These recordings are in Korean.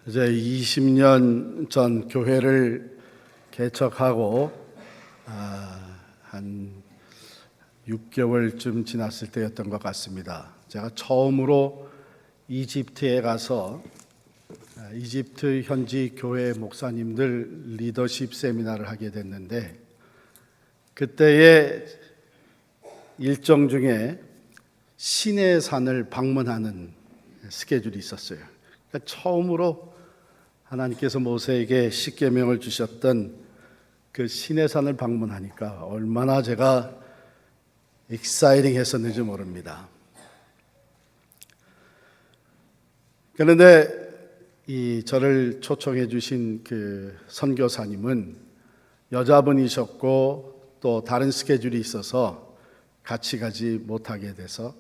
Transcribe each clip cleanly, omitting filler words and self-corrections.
이제 20년 전 교회를 개척하고 한 6개월쯤 지났을 때였던 것 같습니다. 제가 처음으로 이집트에 가서 이집트 현지 교회 목사님들 리더십 세미나를 하게 됐는데, 그때의 일정 중에 시내산을 방문하는 스케줄이 있었어요. 그러니까 처음으로 하나님께서 모세에게 십계명을 주셨던 그 시내산을 방문하니까 얼마나 제가 익사이팅 했었는지 모릅니다. 그런데 이 저를 초청해 주신 그 선교사님은 여자분이셨고 또 다른 스케줄이 있어서 같이 가지 못하게 돼서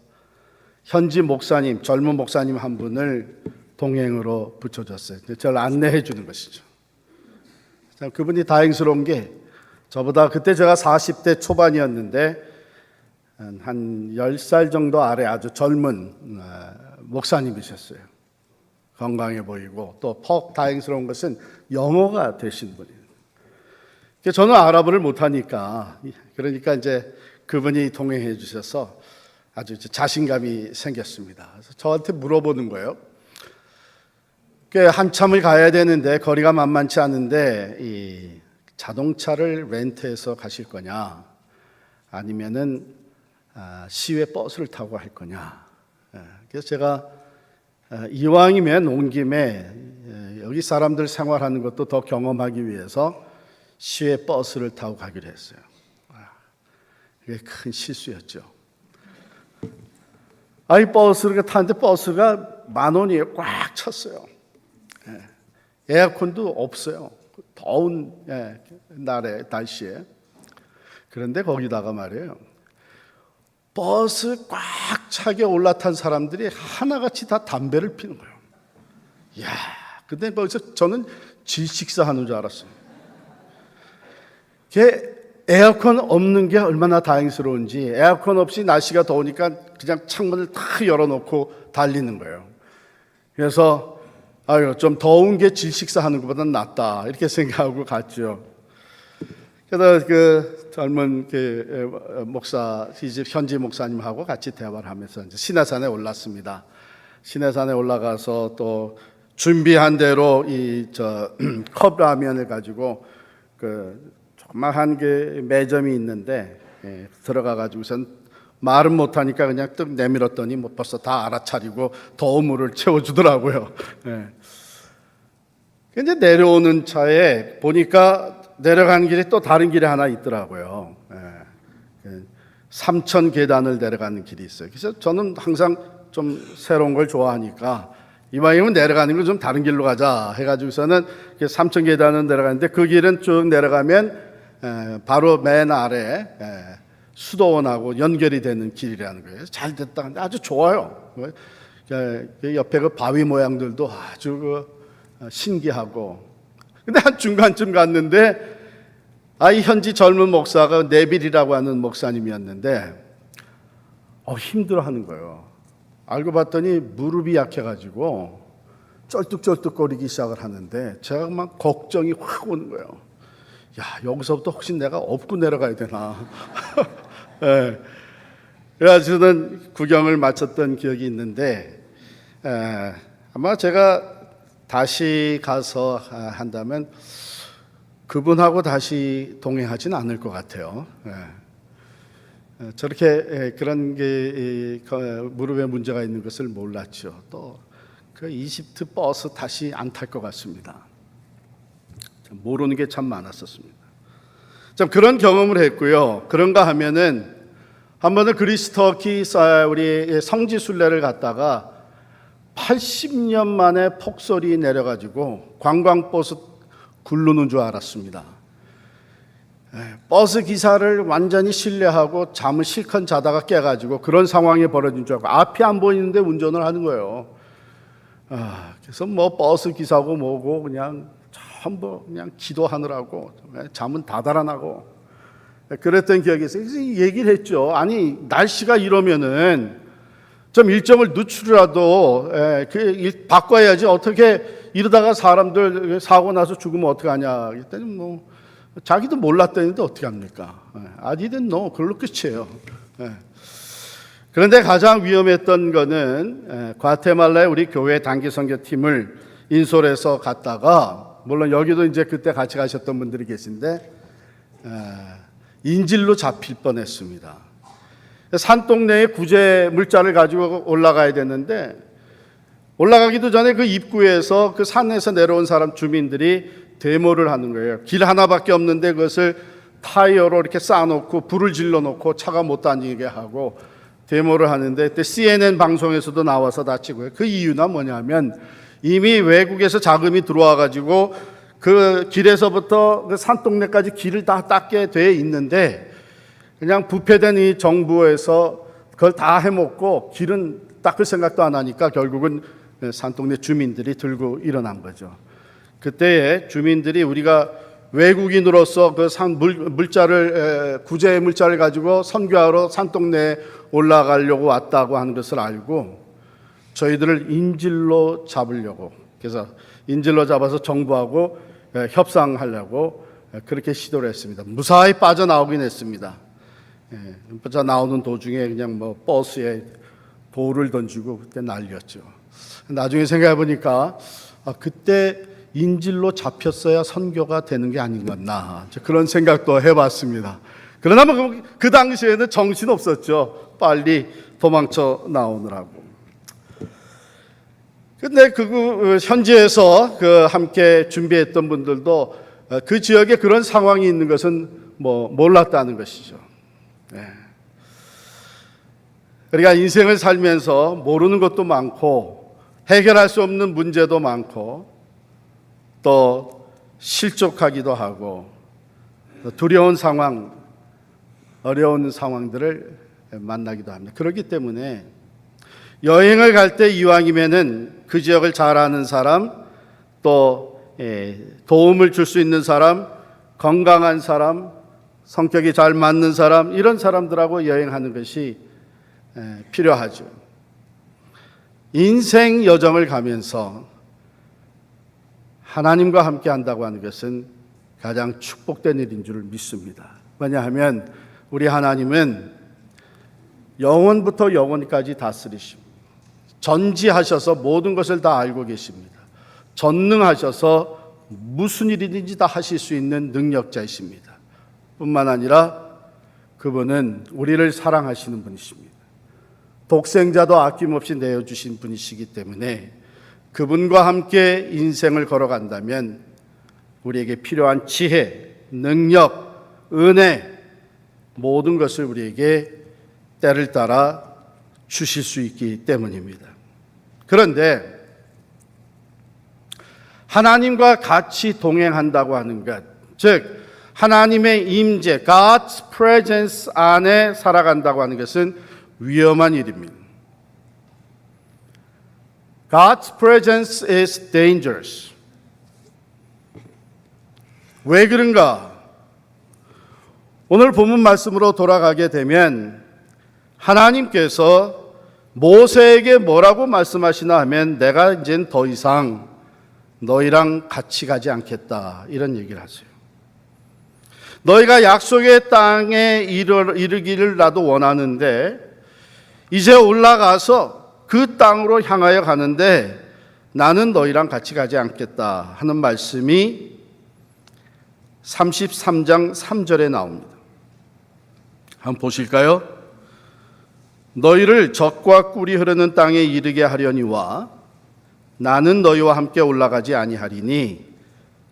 현지 목사님, 젊은 목사님 한 분을 동행으로 붙여줬어요. 저를 안내해 주는 것이죠. 그분이 다행스러운 게 저보다 그때 제가 40대 초반이었는데 한 10살 정도 아래 아주 젊은 목사님이셨어요. 건강해 보이고 또 다행스러운 것은 영어가 되신 분이에요. 저는 아랍어를 못하니까, 그러니까 이제 그분이 동행해 주셔서 아주 자신감이 생겼습니다. 그래서 저한테 물어보는 거예요. 한참을 가야 되는데 거리가 만만치 않은데 이 자동차를 렌트해서 가실 거냐, 아니면은 시외 버스를 타고 할 거냐. 그래서 제가 이왕이면 온 김에 여기 사람들 생활하는 것도 더 경험하기 위해서 시외 버스를 타고 가기로 했어요. 이게 큰 실수였죠. 이 버스를 타는데 버스가 10,000원이에요. 꽉 찼어요. 에어컨도 없어요. 더운 날씨에. 그런데 거기다가 말이에요, 버스 꽉 차게 올라탄 사람들이 하나같이 다 담배를 피는 거예요. 이야, 근데 거기서 저는 질식사하는 줄 알았어요. 에어컨 없는 게 얼마나 다행스러운지, 에어컨 없이 날씨가 더우니까 그냥 창문을 다 열어놓고 달리는 거예요. 그래서 좀 더운 게 질식사하는 것보다는 낫다, 이렇게 생각하고 갔죠. 그래서 그 젊은 그 목사, 현지 목사님하고 같이 대화를 하면서 이제 시내산에 올랐습니다. 시내산에 올라가서 또 준비한 대로 컵라면을 가지고 그 조그마한 그 매점이 있는데 들어가 가지고선 말은 못하니까 그냥 뚝 내밀었더니 벌써 다 알아차리고 더운 물을 채워주더라고요. 이제 내려오는 차에 보니까 내려가는 길이 또 다른 길이 하나 있더라고요. 3천 계단을 내려가는 길이 있어요. 그래서 저는 항상 좀 새로운 걸 좋아하니까 이왕이면 내려가는 건 좀 다른 길로 가자 해가지고서는 3천 계단을 내려가는데, 그 길은 쭉 내려가면 바로 맨 아래 수도원하고 연결이 되는 길이라는 거예요. 잘 됐다. 근데 아주 좋아요. 옆에 그 바위 모양들도 아주 신기하고. 근데 한 중간쯤 갔는데 이 현지 젊은 목사가 네빌이라고 하는 목사님이었는데 힘들어하는 거예요. 알고 봤더니 무릎이 약해가지고 쩔뚝쩔뚝거리기 시작을 하는데 제가 막 걱정이 확 오는 거예요. 여기서부터 혹시 내가 업고 내려가야 되나. 그래서 저는 구경을 마쳤던 기억이 있는데, 아마 제가 다시 가서 한다면 그분하고 다시 동행하지는 않을 것 같아요. 저렇게 그런 게 무릎에 문제가 있는 것을 몰랐죠. 또 그 이집트 버스 다시 안 탈 것 같습니다. 모르는 게 참 많았었습니다. 참 그런 경험을 했고요. 그런가 하면은 한 번은 그리스터키 우리 성지순례를 갔다가 80년 만에 폭설이 내려가지고 관광버스 굴르는 줄 알았습니다. 버스 기사를 완전히 신뢰하고 잠을 실컷 자다가 깨가지고 그런 상황이 벌어진 줄 알고 앞이 안 보이는데 운전을 하는 거예요. 그래서 버스 기사고 뭐고 그냥 전부 그냥 기도하느라고 잠은 다 달아나고 그랬던 기억이 있어요. 그래서 얘기를 했죠. 아니, 날씨가 이러면은 좀 일정을 늦추라도 바꿔야지, 어떻게 이러다가 사람들 사고 나서 죽으면 어떡하냐 그랬더니 뭐 자기도 몰랐다는데 어떻게 합니까? I didn't know. 그걸로 끝이에요. 그런데 가장 위험했던 거는 과테말라의 우리 교회 단기 선교팀을 인솔해서 갔다가, 물론 여기도 이제 그때 같이 가셨던 분들이 계신데 인질로 잡힐 뻔했습니다. 산동네에 구제 물자를 가지고 올라가야 되는데, 올라가기도 전에 그 입구에서 그 산에서 내려온 사람 주민들이 데모를 하는 거예요. 길 하나밖에 없는데 그것을 타이어로 이렇게 쌓아놓고 불을 질러놓고 차가 못 다니게 하고 데모를 하는데, 그때 CNN 방송에서도 나와서 다치고요. 그 이유는 뭐냐면 이미 외국에서 자금이 들어와 가지고 그 길에서부터 그 산동네까지 길을 다 닦게 돼 있는데, 그냥 부패된 이 정부에서 그걸 다 해먹고 길은 닦을 생각도 안 하니까 결국은 산동네 주민들이 들고 일어난 거죠. 그때에 주민들이 우리가 외국인으로서 그 물자를, 구제 물자를 가지고 선교하러 산동네에 올라가려고 왔다고 하는 것을 알고 저희들을 인질로 잡으려고, 그래서 인질로 잡아서 정부하고 협상하려고 그렇게 시도를 했습니다. 무사히 빠져나오긴 했습니다. 빠져나오는 도중에 그냥 뭐 버스에 돌을 던지고 그때 난리였죠. 나중에 생각해 보니까 그때 인질로 잡혔어야 선교가 되는 게 아닌가, 그런 생각도 해봤습니다. 그러나 그 당시에는 정신 없었죠. 빨리 도망쳐 나오느라고. 근데 그 현지에서 함께 준비했던 분들도 그 지역에 그런 상황이 있는 것은 뭐 몰랐다는 것이죠. 우리가 인생을 살면서 모르는 것도 많고 해결할 수 없는 문제도 많고 또 실족하기도 하고 두려운 상황, 어려운 상황들을 만나기도 합니다. 그렇기 때문에 여행을 갈 때 이왕이면은 그 지역을 잘 아는 사람, 또 도움을 줄 수 있는 사람, 건강한 사람, 성격이 잘 맞는 사람, 이런 사람들하고 여행하는 것이 필요하죠. 인생 여정을 가면서 하나님과 함께 한다고 하는 것은 가장 축복된 일인 줄 믿습니다. 왜냐하면 우리 하나님은 영원부터 영원까지 다스리십니다. 전지하셔서 모든 것을 다 알고 계십니다. 전능하셔서 무슨 일이든지 다 하실 수 있는 능력자이십니다. 뿐만 아니라 그분은 우리를 사랑하시는 분이십니다. 독생자도 아낌없이 내어주신 분이시기 때문에 그분과 함께 인생을 걸어간다면 우리에게 필요한 지혜, 능력, 은혜, 모든 것을 우리에게 때를 따라 주실 수 있기 때문입니다. 그런데 하나님과 같이 동행한다고 하는 것, 즉 하나님의 임재, God's presence 안에 살아간다고 하는 것은 위험한 일입니다. God's presence is dangerous. 왜 그런가? 오늘 본문 말씀으로 돌아가게 되면 하나님께서 모세에게 뭐라고 말씀하시나 하면 내가 이젠 더 이상 너희랑 같이 가지 않겠다, 이런 얘기를 하세요. 너희가 약속의 땅에 이르기를 나도 원하는데 이제 올라가서 그 땅으로 향하여 가는데 나는 너희랑 같이 가지 않겠다 하는 말씀이 33장 3절에 나옵니다. 한번 보실까요? 너희를 젖과 꿀이 흐르는 땅에 이르게 하려니와 나는 너희와 함께 올라가지 아니하리니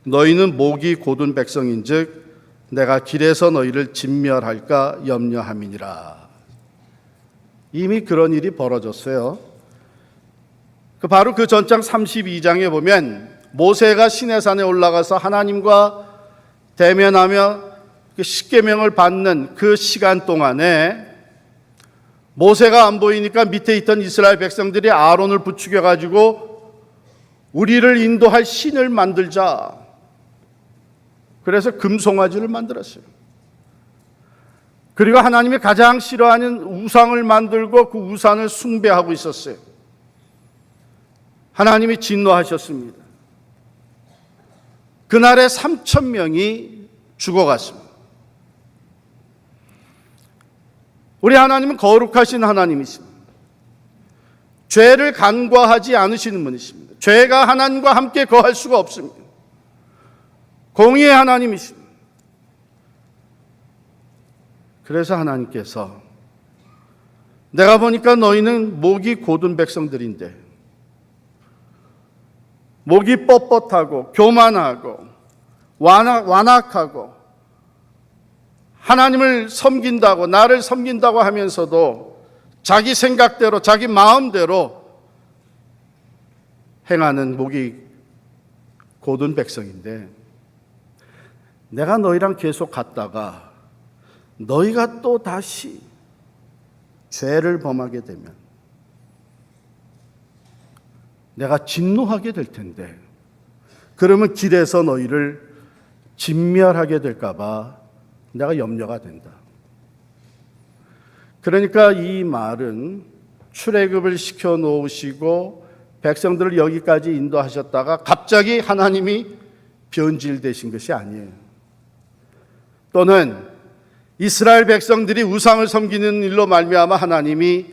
너희는 목이 곧은 백성인즉 내가 길에서 너희를 진멸할까 염려함이니라. 이미 그런 일이 벌어졌어요. 바로 그 전장 32장에 보면 모세가 시내산에 올라가서 하나님과 대면하며 십계명을 받는 그 시간 동안에 모세가 안 보이니까 밑에 있던 이스라엘 백성들이 아론을 부추겨 가지고 우리를 인도할 신을 만들자. 그래서 금송아지를 만들었어요. 그리고 하나님이 가장 싫어하는 우상을 만들고 그 우상을 숭배하고 있었어요. 하나님이 진노하셨습니다. 그날에 3천 명이 죽어갔습니다. 우리 하나님은 거룩하신 하나님이십니다. 죄를 간과하지 않으시는 분이십니다. 죄가 하나님과 함께 거할 수가 없습니다. 공의의 하나님이십니다. 그래서 하나님께서 내가 보니까 너희는 목이 곧은 백성들인데 목이 뻣뻣하고 교만하고 완악하고 하나님을 섬긴다고 나를 섬긴다고 하면서도 자기 생각대로 자기 마음대로 행하는 목이 곧은 백성인데 내가 너희랑 계속 갔다가 너희가 또 다시 죄를 범하게 되면 내가 진노하게 될 텐데 그러면 길에서 너희를 진멸하게 될까 봐 내가 염려가 된다. 그러니까 이 말은 출애굽을 시켜 놓으시고 백성들을 여기까지 인도하셨다가 갑자기 하나님이 변질되신 것이 아니에요. 또는 이스라엘 백성들이 우상을 섬기는 일로 말미암아 하나님이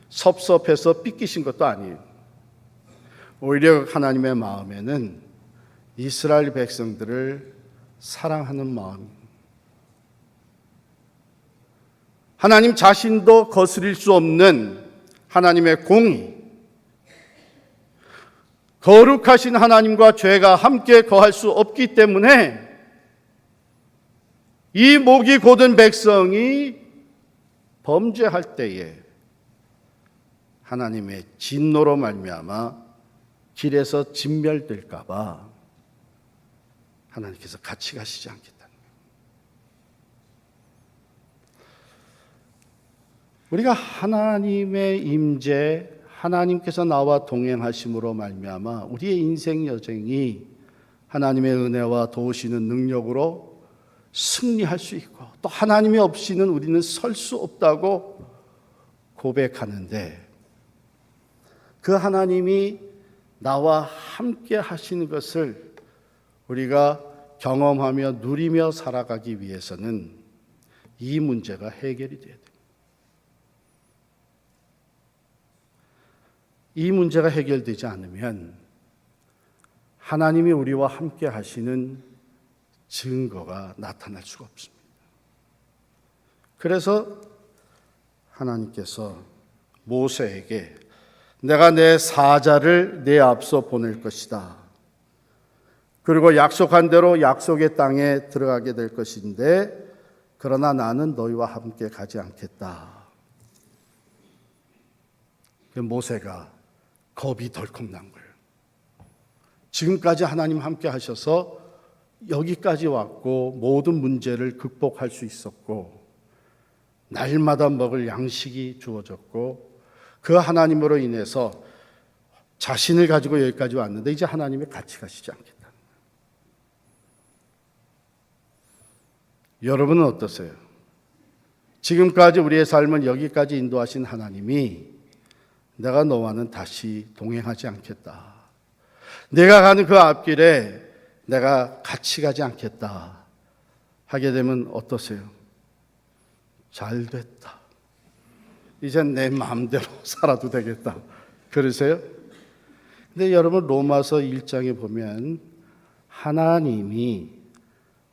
섭섭해서 삐끼신 것도 아니에요. 오히려 하나님의 마음에는 이스라엘 백성들을 사랑하는 마음입니다. 하나님 자신도 거스릴 수 없는 하나님의 공의, 거룩하신 하나님과 죄가 함께 거할 수 없기 때문에 이 목이 곧은 백성이 범죄할 때에 하나님의 진노로 말미암아 길에서 진멸될까 봐 하나님께서 같이 가시지 않겠다는 거예요. 우리가 하나님의 임재, 하나님께서 나와 동행하심으로 말미암아 우리의 인생 여정이 하나님의 은혜와 도우시는 능력으로 승리할 수 있고 또 하나님이 없이는 우리는 설 수 없다고 고백하는데 그 하나님이 나와 함께 하시는 것을 우리가 경험하며 누리며 살아가기 위해서는 이 문제가 해결이 돼야 돼요. 이 문제가 해결되지 않으면 하나님이 우리와 함께 하시는 증거가 나타날 수가 없습니다. 그래서 하나님께서 모세에게 내가 내 사자를 내 앞서 보낼 것이다. 그리고 약속한 대로 약속의 땅에 들어가게 될 것인데 그러나 나는 너희와 함께 가지 않겠다. 모세가 겁이 덜컥 난 거예요. 지금까지 하나님 함께 하셔서 여기까지 왔고 모든 문제를 극복할 수 있었고 날마다 먹을 양식이 주어졌고 그 하나님으로 인해서 자신을 가지고 여기까지 왔는데 이제 하나님이 같이 가시지 않겠다. 여러분은 어떠세요? 지금까지 우리의 삶을 여기까지 인도하신 하나님이 내가 너와는 다시 동행하지 않겠다. 내가 가는 그 앞길에 내가 같이 가지 않겠다 하게 되면 어떠세요? 잘 됐다. 이젠 내 마음대로 살아도 되겠다. 그러세요? 근데 여러분 로마서 1장에 보면 하나님이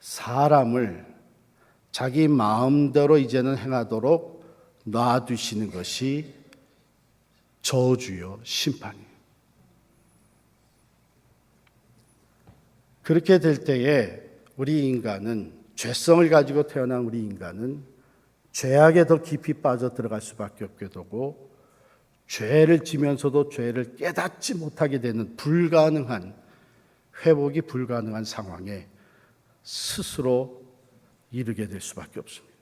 사람을 자기 마음대로 이제는 행하도록 놔두시는 것이 저주요 심판이에요. 그렇게 될 때에 우리 인간은 죄성을 가지고 태어난 우리 인간은 죄악에 더 깊이 빠져 들어갈 수밖에 없게 되고 죄를 지면서도 죄를 깨닫지 못하게 되는 불가능한 회복이 불가능한 상황에 스스로 이르게 될 수밖에 없습니다.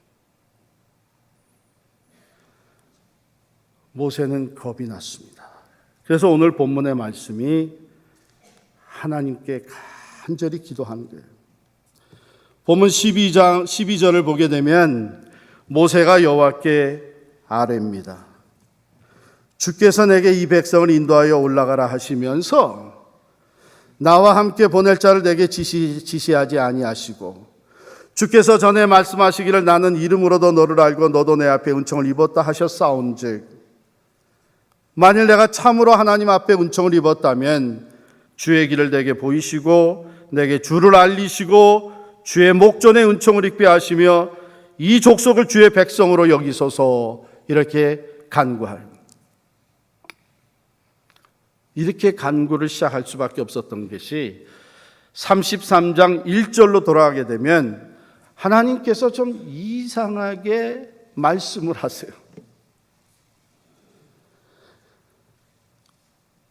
모세는 겁이 났습니다. 그래서 오늘 본문의 말씀이 하나님께 간절히 기도하는 거예요. 본문 12절을 보게 되면 모세가 여호와께 아뢰입니다. 주께서 내게 이 백성을 인도하여 올라가라 하시면서 나와 함께 보낼 자를 내게 지시하지 아니하시고 주께서 전에 말씀하시기를 나는 이름으로도 너를 알고 너도 내 앞에 은총을 입었다 하셨사온즉 만일 내가 참으로 하나님 앞에 은총을 입었다면 주의 길을 내게 보이시고 내게 주를 알리시고 주의 목전에 은총을 입게 하시며 이 족속을 주의 백성으로 여기소서 이렇게 간구할 이렇게 간구를 시작할 수밖에 없었던 것이 33장 1절로 돌아가게 되면 하나님께서 좀 이상하게 말씀을 하세요.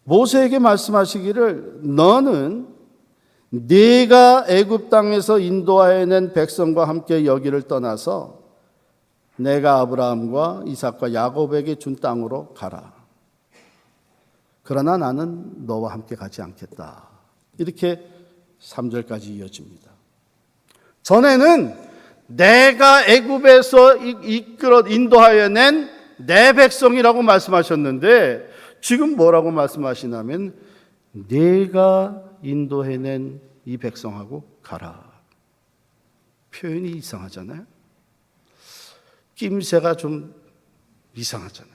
모세에게 말씀하시기를 너는 네가 애굽 땅에서 인도하여 낸 백성과 함께 여기를 떠나서 내가 아브라함과 이삭과 야곱에게 준 땅으로 가라. 그러나 나는 너와 함께 가지 않겠다. 이렇게 3절까지 이어집니다. 전에는 내가 애굽에서 이끌어 인도하여 낸 내 백성이라고 말씀하셨는데 지금 뭐라고 말씀하시냐면 내가 인도해낸 이 백성하고 가라. 표현이 이상하잖아요. 낌새가 좀 이상하잖아요.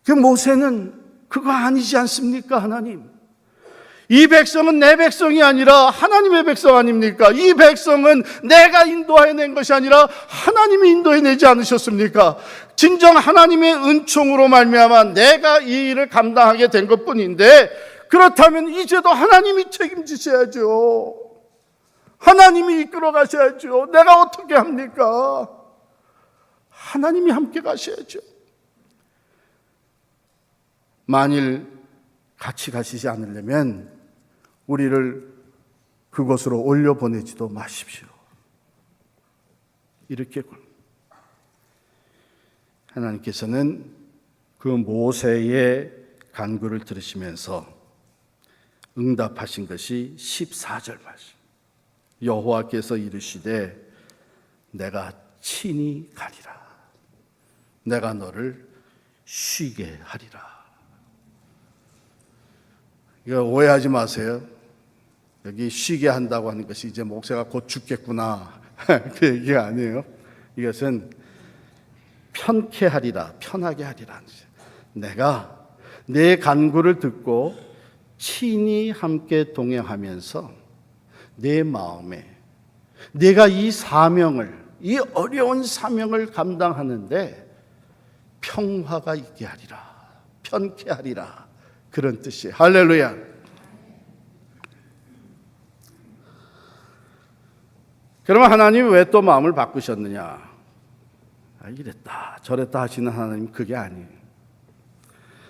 그 모세는 그거 아니지 않습니까, 하나님? 이 백성은 내 백성이 아니라 하나님의 백성 아닙니까? 이 백성은 내가 인도해낸 것이 아니라 하나님이 인도해내지 않으셨습니까? 진정 하나님의 은총으로 말미암아 내가 이 일을 감당하게 된 것뿐인데 그렇다면 이제도 하나님이 책임지셔야죠. 하나님이 이끌어 가셔야죠. 내가 어떻게 합니까? 하나님이 함께 가셔야죠. 만일 같이 가시지 않으려면 우리를 그곳으로 올려보내지도 마십시오. 이렇게 하나님께서는 그 모세의 간구를 들으시면서 응답하신 것이 14절 말씀. 여호와께서 이르시되 내가 친히 가리라. 내가 너를 쉬게 하리라. 이거 오해하지 마세요. 여기 쉬게 한다고 하는 것이 이제 목사가 곧 죽겠구나 그 얘기가 아니에요. 이것은 편케 하리라, 편하게 하리라. 내가 내 간구를 듣고 친히 함께 동행하면서 내 마음에 내가 이 사명을, 이 어려운 사명을 감당하는데 평화가 있게 하리라, 편케 하리라. 그런 뜻이에요. 할렐루야. 그러면 하나님이 왜 또 마음을 바꾸셨느냐? 이랬다 저랬다 하시는 하나님 그게 아니에요.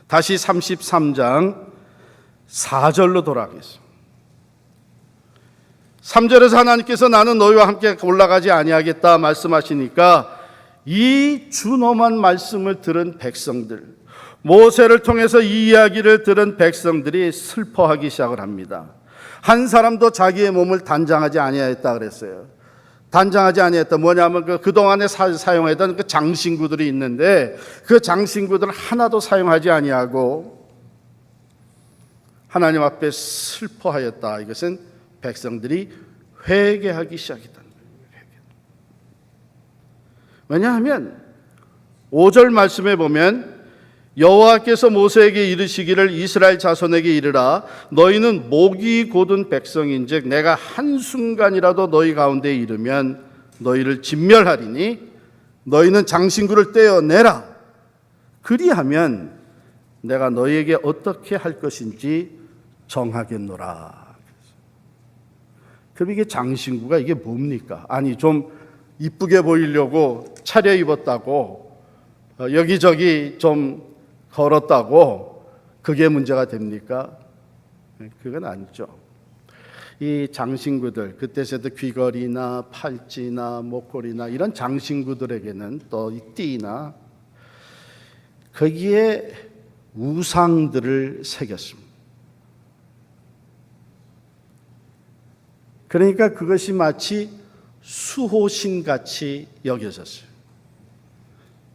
다시 33장 4절로 돌아가겠습니다. 3절에서 하나님께서 나는 너희와 함께 올라가지 아니하겠다 말씀하시니까 이 준엄한 말씀을 들은 백성들, 모세를 통해서 이 이야기를 들은 백성들이 슬퍼하기 시작을 합니다. 한 사람도 자기의 몸을 단장하지 아니하였다 그랬어요. 단장하지 아니했다. 뭐냐면 그동안에 사용했던 그 장신구들이 있는데 그 장신구들을 하나도 사용하지 아니하고 하나님 앞에 슬퍼하였다. 이것은 백성들이 회개하기 시작했다. 왜냐하면 5절 말씀에 보면 여호와께서 모세에게 이르시기를 이스라엘 자손에게 이르라 너희는 목이 곧은 백성인즉 내가 한순간이라도 너희 가운데 이르면 너희를 진멸하리니 너희는 장신구를 떼어내라. 그리하면 내가 너희에게 어떻게 할 것인지 정하겠노라. 그럼 이게 장신구가 이게 뭡니까? 아니 좀 이쁘게 보이려고 차려입었다고 여기저기 좀 걸었다고 그게 문제가 됩니까? 그건 아니죠. 이 장신구들, 그때서도 귀걸이나 팔찌나 목걸이나 이런 장신구들에게는 또 이 띠나 거기에 우상들을 새겼습니다. 그러니까 그것이 마치 수호신같이 여겨졌어요.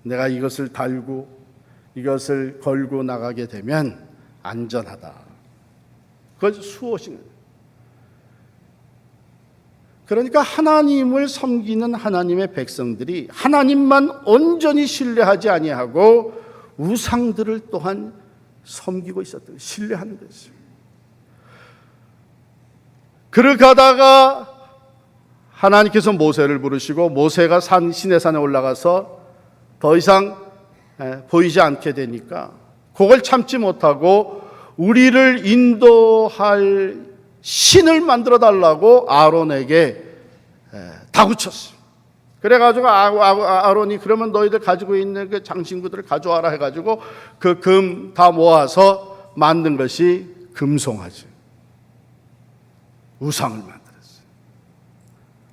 내가 이것을 달고 이것을 걸고 나가게 되면 안전하다. 그걸 수호신 거예요. 그러니까 하나님을 섬기는 하나님의 백성들이 하나님만 온전히 신뢰하지 아니하고 우상들을 또한 섬기고 있었던 거예요. 신뢰하는 것이죠. 그러다가 하나님께서 모세를 부르시고 모세가 시내산에 올라가서 더 이상 보이지 않게 되니까 그걸 참지 못하고 우리를 인도할 신을 만들어 달라고 아론에게 다구쳤어요. 그래가지고 아론이 그러면 너희들 가지고 있는 그 장신구들을 가져와라 해가지고 그 금 다 모아서 만든 것이 금송아지, 우상을 만들었어요.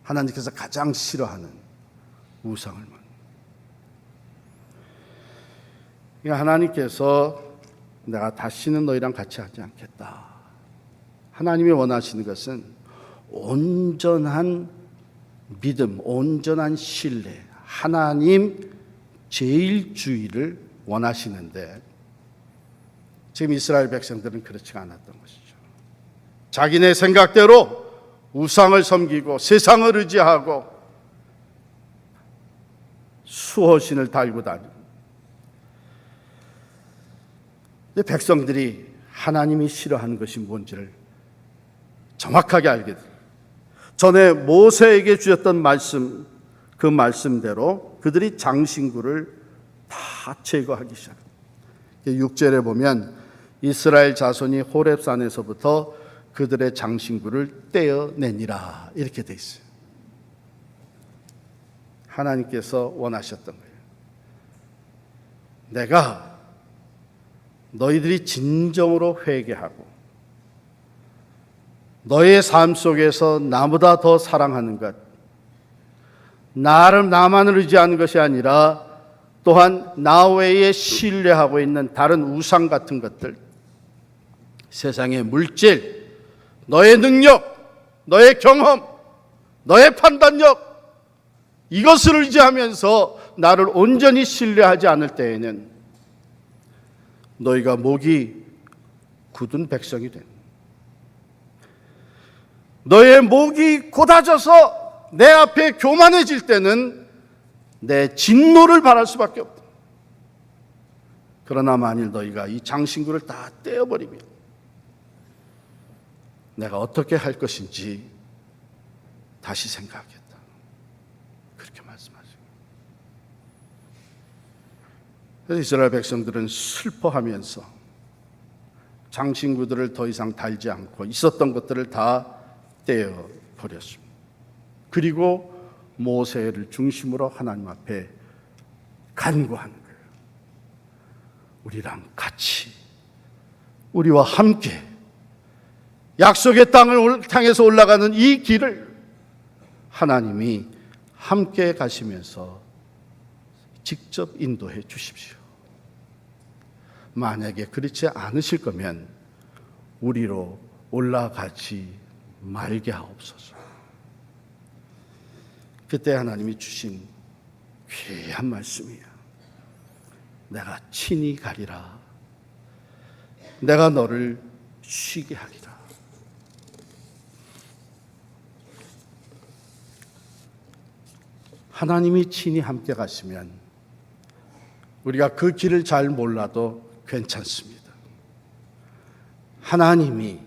하나님께서 가장 싫어하는 우상을 만들었어요. 그러니까 하나님께서 내가 다시는 너희랑 같이 하지 않겠다. 하나님이 원하시는 것은 온전한 믿음, 온전한 신뢰, 하나님 제일주의를 원하시는데 지금 이스라엘 백성들은 그렇지가 않았던 것이죠. 자기네 생각대로 우상을 섬기고 세상을 의지하고 수호신을 달고 다니고 백성들이 하나님이 싫어하는 것이 뭔지를 정확하게 알게 돼요. 전에 모세에게 주셨던 말씀, 그 말씀대로 그들이 장신구를 다 제거하기 시작합니다. 6절에 보면 이스라엘 자손이 호렙산에서부터 그들의 장신구를 떼어내니라 이렇게 돼 있어요. 하나님께서 원하셨던 거예요. 내가 너희들이 진정으로 회개하고 너의 삶 속에서 나보다 더 사랑하는 것, 나만을 의지하는 것이 아니라 또한 나 외에 신뢰하고 있는 다른 우상 같은 것들, 세상의 물질, 너의 능력, 너의 경험, 너의 판단력, 이것을 의지하면서 나를 온전히 신뢰하지 않을 때에는 너희가 목이 굳은 백성이 된다. 너의 목이 곧아져서 내 앞에 교만해질 때는 내 진노를 바랄 수밖에 없다. 그러나 만일 너희가 이 장신구를 다 떼어버리면 내가 어떻게 할 것인지 다시 생각하겠다. 그렇게 말씀하시고, 그래서 이스라엘 백성들은 슬퍼하면서 장신구들을 더 이상 달지 않고 있었던 것들을 다 떼어버렸습니다. 그리고 모세를 중심으로 하나님 앞에 간구하는 거예요. 우리랑 같이, 우리와 함께 약속의 땅을 향해서 올라가는 이 길을 하나님이 함께 가시면서 직접 인도해 주십시오. 만약에 그렇지 않으실 거면 우리로 올라가지 말게 하옵소서. 그때 하나님이 주신 귀한 말씀이야. 내가 친히 가리라. 내가 너를 쉬게 하리라. 하나님이 친히 함께 가시면 우리가 그 길을 잘 몰라도 괜찮습니다. 하나님이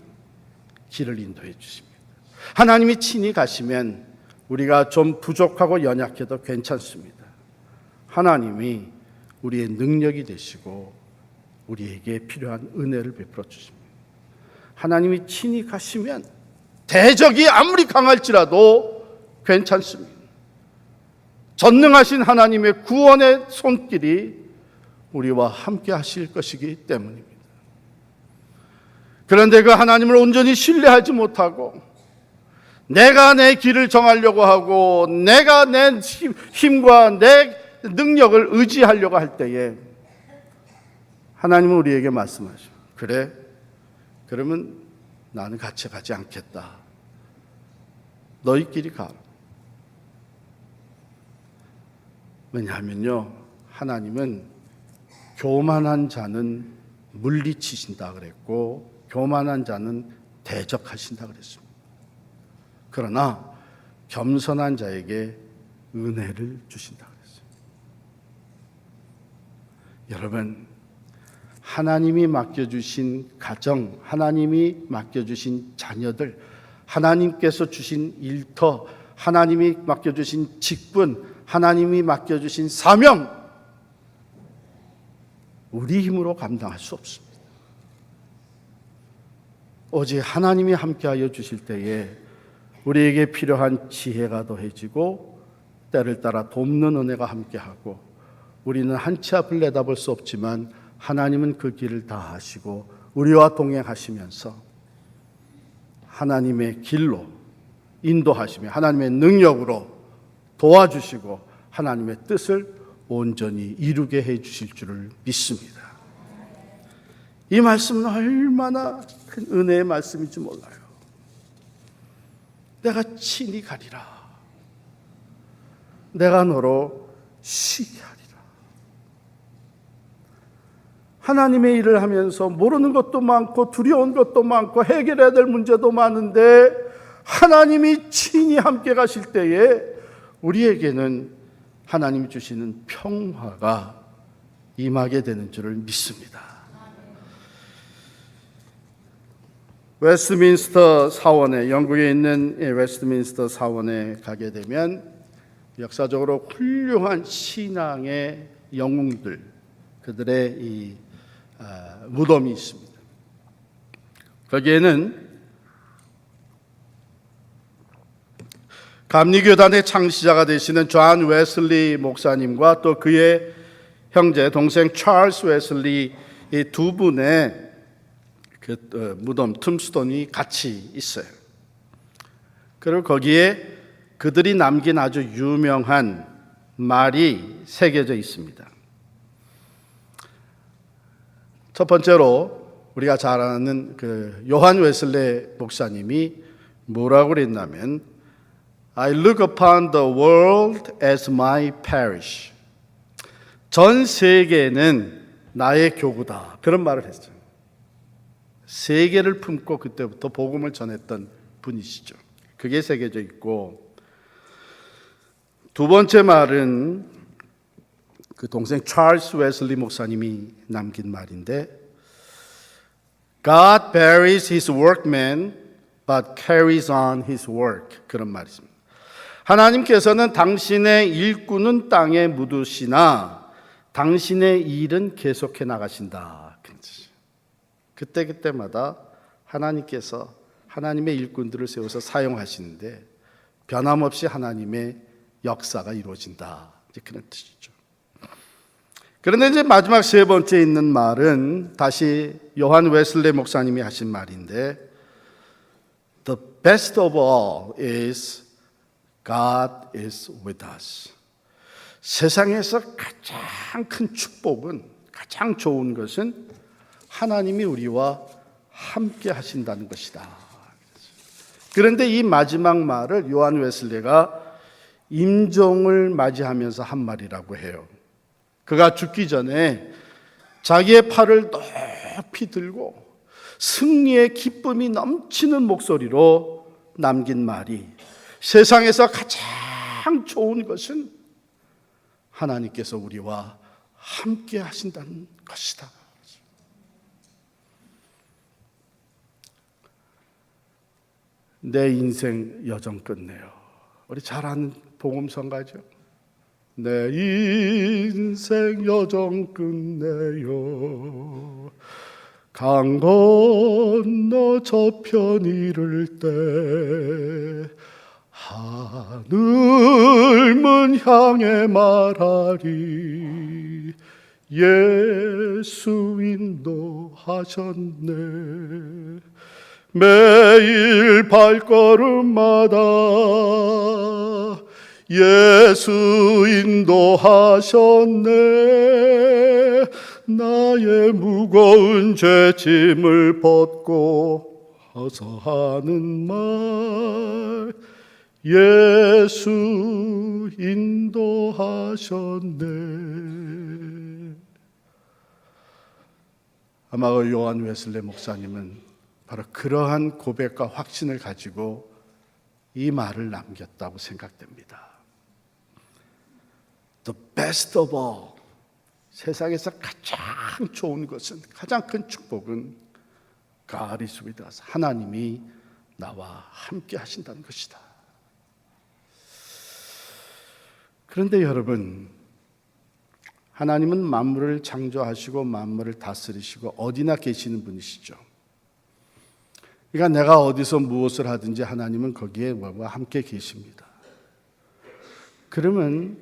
길을 인도해 주십니다. 하나님이 친히 가시면 우리가 좀 부족하고 연약해도 괜찮습니다. 하나님이 우리의 능력이 되시고 우리에게 필요한 은혜를 베풀어 주십니다. 하나님이 친히 가시면 대적이 아무리 강할지라도 괜찮습니다. 전능하신 하나님의 구원의 손길이 우리와 함께 하실 것이기 때문입니다. 그런데 그 하나님을 온전히 신뢰하지 못하고 내가 내 길을 정하려고 하고 내가 내 힘과 내 능력을 의지하려고 할 때에 하나님은 우리에게 말씀하시죠. 그래? 그러면 나는 같이 가지 않겠다. 너희끼리 가라. 왜냐하면요, 하나님은 교만한 자는 물리치신다 그랬고 교만한 자는 대적하신다 그랬습니다. 그러나 겸손한 자에게 은혜를 주신다 그랬어요. 여러분, 하나님이 맡겨주신 가정, 하나님이 맡겨주신 자녀들, 하나님께서 주신 일터, 하나님이 맡겨주신 직분, 하나님이 맡겨주신 사명, 우리 힘으로 감당할 수 없습니다. 오직 하나님이 함께하여 주실 때에 우리에게 필요한 지혜가 더해지고 때를 따라 돕는 은혜가 함께하고 우리는 한 치 앞을 내다볼 수 없지만 하나님은 그 길을 다 하시고 우리와 동행하시면서 하나님의 길로 인도하시며 하나님의 능력으로 도와주시고 하나님의 뜻을 온전히 이루게 해 주실 줄을 믿습니다. 이 말씀은 얼마나 큰 은혜의 말씀인지 몰라요. 내가 친히 가리라. 내가 너로 쉬게 하리라. 하나님의 일을 하면서 모르는 것도 많고 두려운 것도 많고 해결해야 될 문제도 많은데 하나님이 친히 함께 가실 때에 우리에게는 하나님이 주시는 평화가 임하게 되는 줄을 믿습니다. 웨스트민스터 사원에, 영국에 있는 웨스트민스터 사원에 가게 되면 역사적으로 훌륭한 신앙의 영웅들, 그들의 이 무덤이 있습니다. 거기에는 감리교단의 창시자가 되시는 존 웨슬리 목사님과 또 그의 형제, 동생 찰스 웨슬리 이 두 분의 그 무덤 툼스톤이 같이 있어요. 그리고 거기에 그들이 남긴 아주 유명한 말이 새겨져 있습니다. 첫 번째로 우리가 잘 아는 그 요한 웨슬리 목사님이 뭐라고 그랬냐면 I look upon the world as my parish. 전 세계는 나의 교구다. 그런 말을 했어요. 세계를 품고 그때부터 복음을 전했던 분이시죠. 그게 새겨져 있고, 두 번째 말은 그 동생 찰스 웨슬리 목사님이 남긴 말인데 God buries his workmen but carries on his work. 그런 말이 있습니다. 하나님께서는 당신의 일꾼은 땅에 묻으시나 당신의 일은 계속해 나가신다. 그때마다 하나님께서 하나님의 일꾼들을 세워서 사용하시는데 변함없이 하나님의 역사가 이루어진다. 그런 뜻이죠. 그런데 이제 마지막 세 번째 있는 말은 다시 요한 웨슬리 목사님이 하신 말인데 The best of all is God is with us. 세상에서 가장 큰 축복은, 가장 좋은 것은 하나님이 우리와 함께 하신다는 것이다. 그런데 이 마지막 말을 요한 웨슬리가 임종을 맞이하면서 한 말이라고 해요. 그가 죽기 전에 자기의 팔을 높이 들고 승리의 기쁨이 넘치는 목소리로 남긴 말이 세상에서 가장 좋은 것은 하나님께서 우리와 함께 하신다는 것이다. 내 인생 여정 끝내요. 우리 잘 아는 복음성가죠. 내 인생 여정 끝내요. 강 건너 저편 이를 때 하늘문 향해 말하리 예수 인도하셨네. 매일 발걸음마다 예수 인도하셨네. 나의 무거운 죄짐을 벗고 어서 하는 말 예수 인도하셨네. 아마 요한 웨슬리 목사님은 바로 그러한 고백과 확신을 가지고 이 말을 남겼다고 생각됩니다. The best of all, 세상에서 가장 좋은 것은, 가장 큰 축복은 God is with us, 하나님이 나와 함께 하신다는 것이다. 그런데 여러분, 하나님은 만물을 창조하시고 만물을 다스리시고 어디나 계시는 분이시죠. 그러니까 내가 어디서 무엇을 하든지 하나님은 거기에 함께 계십니다. 그러면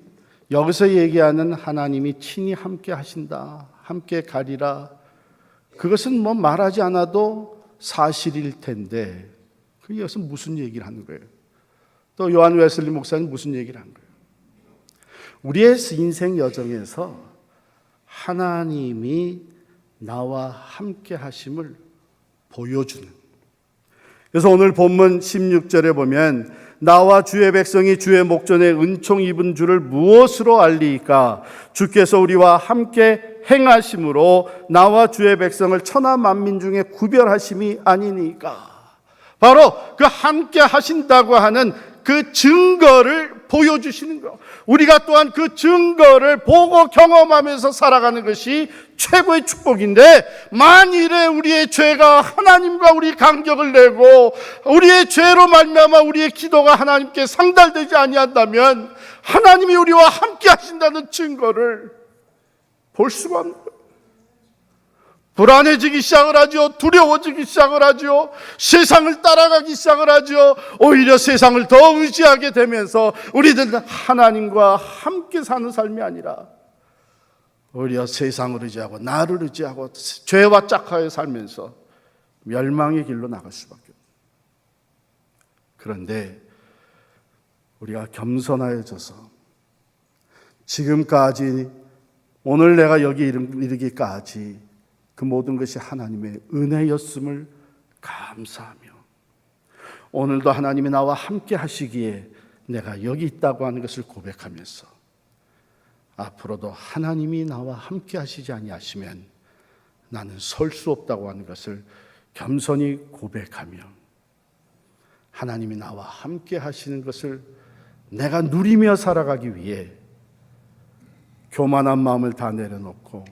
여기서 얘기하는 하나님이 친히 함께 하신다, 함께 가리라, 그것은 말하지 않아도 사실일 텐데 그 여기서 무슨 얘기를 하는 거예요? 또 요한 웨슬리 목사님 무슨 얘기를 한 거예요? 우리의 인생 여정에서 하나님이 나와 함께 하심을 보여주는, 그래서 오늘 본문 16절에 보면 나와 주의 백성이 주의 목전에 은총 입은 줄을 무엇으로 알리이까? 주께서 우리와 함께 행하심으로 나와 주의 백성을 천하 만민 중에 구별하심이 아니니까. 바로 그 함께 하신다고 하는 그 증거를 보여주시는 것, 우리가 또한 그 증거를 보고 경험하면서 살아가는 것이 최고의 축복인데, 만일에 우리의 죄가 하나님과 우리 간격을 내고 우리의 죄로 말미암아 우리의 기도가 하나님께 상달되지 아니한다면 하나님이 우리와 함께 하신다는 증거를 볼 수가 없는 거예요. 불안해지기 시작을 하죠. 두려워지기 시작을 하죠. 세상을 따라가기 시작을 하죠. 오히려 세상을 더 의지하게 되면서 우리들은 하나님과 함께 사는 삶이 아니라 오히려 세상을 의지하고 나를 의지하고 죄와 짝하여 살면서 멸망의 길로 나갈 수밖에 없어요. 그런데 우리가 겸손하여져서 지금까지 오늘 내가 여기 이르기까지 그 모든 것이 하나님의 은혜였음을 감사하며, 오늘도 하나님이 나와 함께 하시기에 내가 여기 있다고 하는 것을 고백하면서 앞으로도 하나님이 나와 함께 하시지 아니하시면 나는 설 수 없다고 하는 것을 겸손히 고백하며, 하나님이 나와 함께 하시는 것을 내가 누리며 살아가기 위해 교만한 마음을 다 내려놓고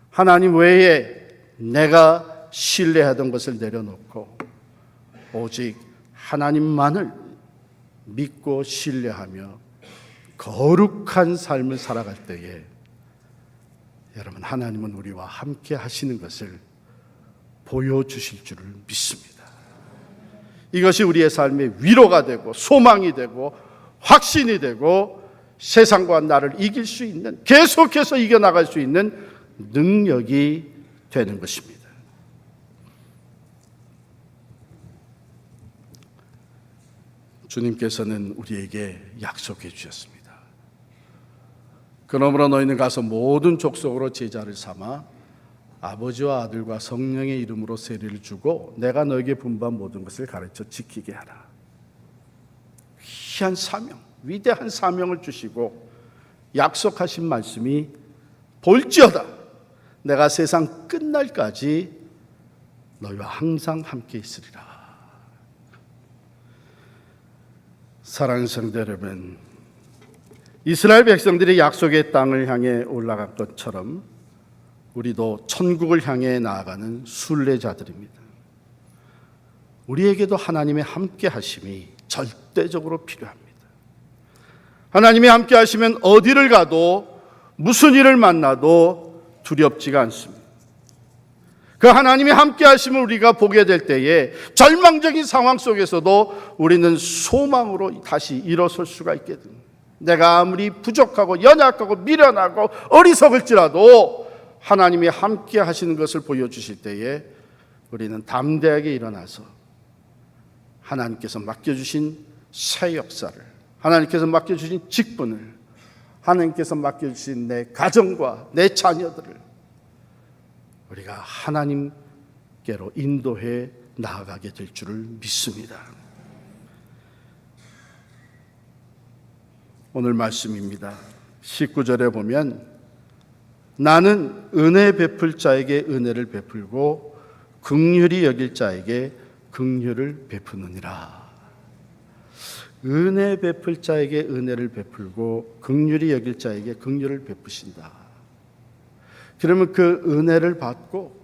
하나님 외에 내가 신뢰하던 것을 내려놓고 오직 하나님만을 믿고 신뢰하며 거룩한 삶을 살아갈 때에 여러분, 하나님은 우리와 함께 하시는 것을 보여주실 줄을 믿습니다. 이것이 우리의 삶의 위로가 되고 소망이 되고 확신이 되고 세상과 나를 이길 수 있는, 계속해서 이겨나갈 수 있는 능력이 되는 것입니다. 주님께서는 우리에게 약속해 주셨습니다. 그러므로 너희는 가서 모든 족속으로 제자를 삼아 아버지와 아들과 성령의 이름으로 세례를 주고 내가 너에게 분부한 모든 것을 가르쳐 지키게 하라. 귀한 사명, 위대한 사명을 주시고 약속하신 말씀이 볼지어다 내가 세상 끝날까지 너희와 항상 함께 있으리라. 사랑하는 성도 여러분, 이스라엘 백성들이 약속의 땅을 향해 올라간 것처럼 우리도 천국을 향해 나아가는 순례자들입니다. 우리에게도 하나님의 함께 하심이 절대적으로 필요합니다. 하나님이 함께 하시면 어디를 가도 무슨 일을 만나도 두렵지가 않습니다. 그 하나님이 함께 하심을 우리가 보게 될 때에 절망적인 상황 속에서도 우리는 소망으로 다시 일어설 수가 있게 됩니다. 내가 아무리 부족하고 연약하고 미련하고 어리석을지라도 하나님이 함께 하시는 것을 보여주실 때에 우리는 담대하게 일어나서 하나님께서 맡겨주신 새 역사를, 하나님께서 맡겨주신 직분을, 하나님께서 맡겨주신 내 가정과 내 자녀들을 우리가 하나님께로 인도해 나아가게 될 줄을 믿습니다. 오늘 말씀입니다. 19절에 보면 나는 은혜 베풀 자에게 은혜를 베풀고 긍휼히 여길 자에게 긍휼을 베푸느니라. 은혜 베풀 자에게 은혜를 베풀고 긍휼히 여길 자에게 긍휼을 베푸신다. 그러면 그 은혜를 받고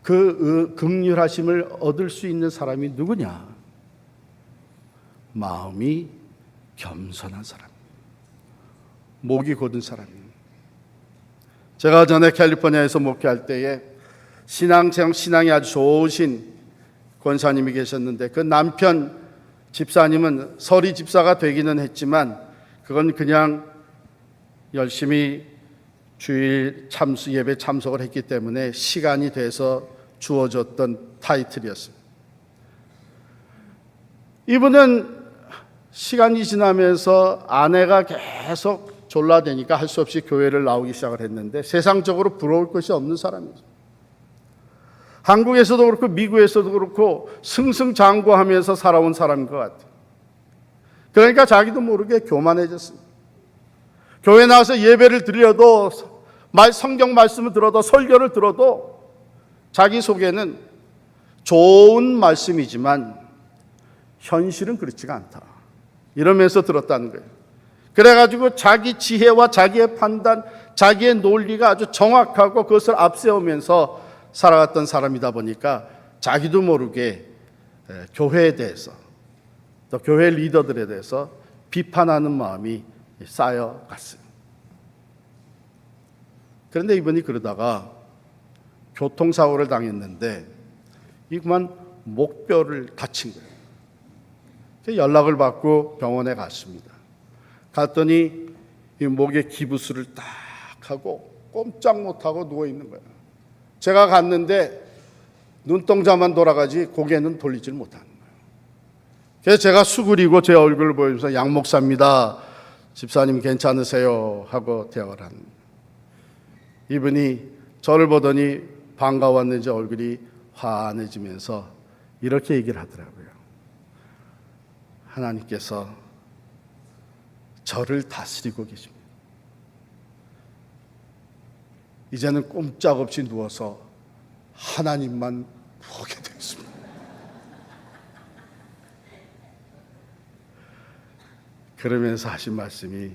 그 긍휼하심을 얻을 수 있는 사람이 누구냐? 마음이 겸손한 사람, 목이 곧은 사람입니다. 제가 전에 캘리포니아에서 목회할 때에 신앙이 아주 좋으신 권사님이 계셨는데 그 남편 집사님은 서리 집사가 되기는 했지만 그건 그냥 열심히 주일 예배 참석을 했기 때문에 시간이 돼서 주어졌던 타이틀이었습니다. 이분은 시간이 지나면서 아내가 계속 졸라대니까 할 수 없이 교회를 나오기 시작을 했는데 세상적으로 부러울 것이 없는 사람이죠. 한국에서도 그렇고 미국에서도 그렇고 승승장구하면서 살아온 사람인 것 같아요. 그러니까 자기도 모르게 교만해졌습니다. 교회 나와서 예배를 드려도 성경 말씀을 들어도 설교를 들어도 자기 속에는 좋은 말씀이지만 현실은 그렇지가 않다. 이러면서 들었다는 거예요. 그래가지고 자기 지혜와 자기의 판단, 자기의 논리가 아주 정확하고 그것을 앞세우면서 살아갔던 사람이다 보니까 자기도 모르게 교회에 대해서 또 교회 리더들에 대해서 비판하는 마음이 쌓여갔어요. 그런데 이분이 그러다가 교통사고를 당했는데 이만 목뼈를 다친 거예요. 연락을 받고 병원에 갔습니다. 갔더니 이 목에 기부스를 딱 하고 꼼짝 못하고 누워있는 거예요. 제가 갔는데 눈동자만 돌아가지 고개는 돌리질 못하는 거예요. 그래서 제가 수그리고 제 얼굴을 보여주면서 양 목사입니다. 집사님 괜찮으세요? 하고 대화를 합니다. 이분이 저를 보더니 반가웠는지 얼굴이 환해지면서 이렇게 얘기를 하더라고요. 하나님께서 저를 다스리고 계십니다. 이제는 꼼짝없이 누워서 하나님만 보게 되었습니다. 그러면서 하신 말씀이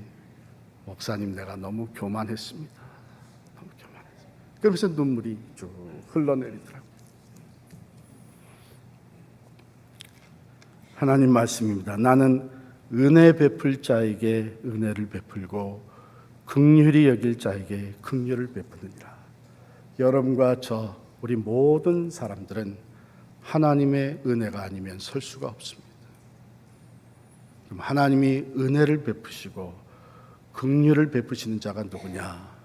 목사님 내가 너무 교만했습니다. 너무 교만했습니다. 그러면서 눈물이 쭉 흘러내리더라고요. 하나님 말씀입니다. 나는 은혜 베풀 자에게 은혜를 베풀고 긍휼히 여길 자에게 긍휼을 베푸느니라. 여러분과 저 우리 모든 사람들은 하나님의 은혜가 아니면 설 수가 없습니다. 그럼 하나님이 은혜를 베푸시고 긍휼을 베푸시는 자가 누구냐?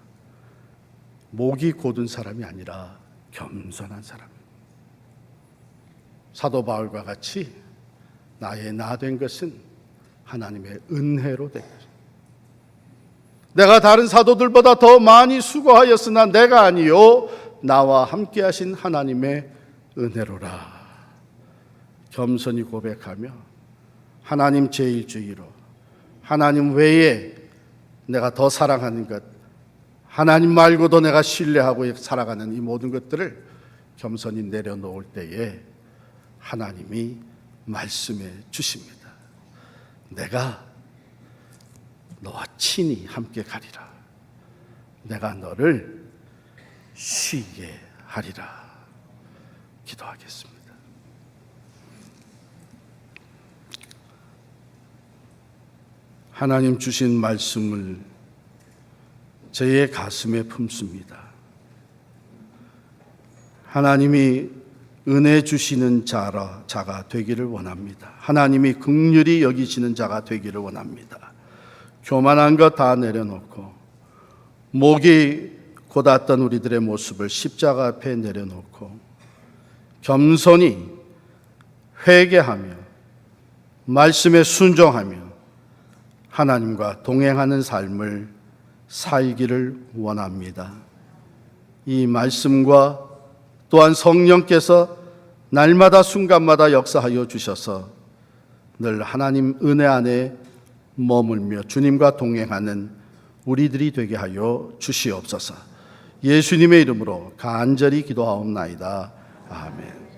목이 곧은 사람이 아니라 겸손한 사람입니다. 사도 바울과 같이 나의 나 된 것은 하나님의 은혜로 된 것입니다. 내가 다른 사도들보다 더 많이 수고하였으나 내가 아니요 나와 함께 하신 하나님의 은혜로라. 겸손히 고백하며 하나님 제1주의로 하나님 외에 내가 더 사랑하는 것, 하나님 말고도 내가 신뢰하고 살아가는 이 모든 것들을 겸손히 내려놓을 때에 하나님이 말씀해 주십니다. 내가 너와 친히 함께 가리라. 내가 너를 쉬게 하리라. 기도하겠습니다. 하나님 주신 말씀을 저의 가슴에 품습니다. 하나님이 은혜 주시는 자가 되기를 원합니다. 하나님이 긍휼히 여기시는 자가 되기를 원합니다. 교만한 것 다 내려놓고 목이 곧았던 우리들의 모습을 십자가 앞에 내려놓고 겸손히 회개하며 말씀에 순종하며 하나님과 동행하는 삶을 살기를 원합니다. 이 말씀과 또한 성령께서 날마다 순간마다 역사하여 주셔서 늘 하나님 은혜 안에 머물며 주님과 동행하는 우리들이 되게 하여 주시옵소서. 예수님의 이름으로 간절히 기도하옵나이다. 아멘.